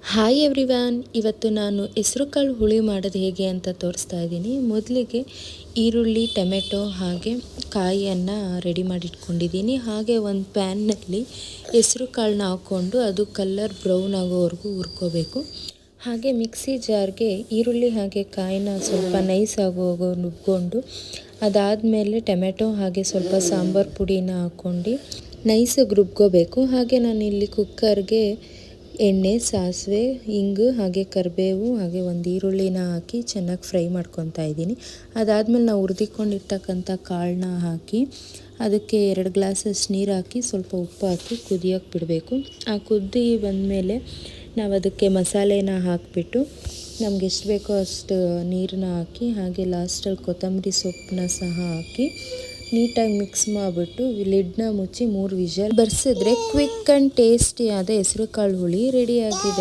Hi everyone, ಇವತ್ತು ನಾನು ಹೆಸರುಕಾಳು ಹುಳಿ ಮಾಡೋದು ಹೇಗೆ ಅಂತ ತೋರಿಸ್ತಾ ಇದ್ದೀನಿ. ಮೊದಲಿಗೆ ಈರುಳ್ಳಿ, ಟೊಮೆಟೊ ಹಾಗೆ ಕಾಯಿಯನ್ನು ರೆಡಿ ಮಾಡಿಟ್ಕೊಂಡಿದ್ದೀನಿ. ಹಾಗೆ ಒಂದು ಪ್ಯಾನ್ನಲ್ಲಿ ಹೆಸರು ಕಾಳನ್ನ ಹಾಕ್ಕೊಂಡು ಅದು ಕಲರ್ ಬ್ರೌನ್ ಆಗೋವರೆಗೂ ಹುರ್ಕೋಬೇಕು. ಹಾಗೆ ಮಿಕ್ಸಿ ಜಾರ್ಗೆ ಈರುಳ್ಳಿ ಹಾಗೆ ಕಾಯಿನ ಸ್ವಲ್ಪ ನೈಸ್ ಆಗೋವರೆಗೂ ರುಬ್ಕೊಂಡು ಅದಾದಮೇಲೆ ಟೊಮೆಟೊ ಹಾಗೆ ಸ್ವಲ್ಪ ಸಾಂಬಾರು ಪುಡಿನ ಹಾಕ್ಕೊಂಡು ನೈಸಾಗಿ ರುಬ್ಕೋಬೇಕು. ಹಾಗೆ ನಾನಿಲ್ಲಿ ಕುಕ್ಕರ್ಗೆ ಎಣ್ಣೆ, ಸಾಸಿವೆ, ಇಂಗು ಹಾಗೆ ಕರಿಬೇವು ಹಾಗೆ ಒಂದು ಈರುಳ್ಳಿನ ಹಾಕಿ ಚೆನ್ನಾಗಿ ಫ್ರೈ ಮಾಡ್ಕೊತಾ ಇದ್ದೀನಿ. ಅದಾದಮೇಲೆ ನಾವು ಹುರಿದಿಕೊಂಡಿರ್ತಕ್ಕಂಥ ಕಾಳನ್ನ ಹಾಕಿ ಅದಕ್ಕೆ 2 ಗ್ಲಾಸಷ್ಟು ನೀರು ಹಾಕಿ ಸ್ವಲ್ಪ ಉಪ್ಪು ಹಾಕಿ ಕುದಿಯೋಕ್ಕೆ ಬಿಡಬೇಕು. ಆ ಕುದಿ ಬಂದಮೇಲೆ ನಾವು ಅದಕ್ಕೆ ಮಸಾಲೆನ ಹಾಕಿಬಿಟ್ಟು ನಮ್ಗೆ ಎಷ್ಟು ಬೇಕೋ ಅಷ್ಟು ನೀರನ್ನ ಹಾಕಿ ಹಾಗೆ ಲಾಸ್ಟಲ್ಲಿ ಕೊತ್ತಂಬರಿ ಸೊಪ್ಪನ್ನ ಸಹ ಹಾಕಿ ನೀಟಾಗಿ ಮಿಕ್ಸ್ ಮಾಡಿಬಿಟ್ಟು ಲಿಡ್ನ ಮುಚ್ಚಿ 3 ವಿಷಲ್ ಬರ್ಸಿದ್ರೆ ಕ್ವಿಕ್ ಆ್ಯಂಡ್ ಟೇಸ್ಟಿಯಾದ ಹೆಸರುಕಾಳು ಹುಳಿ ರೆಡಿಯಾಗಿದೆ.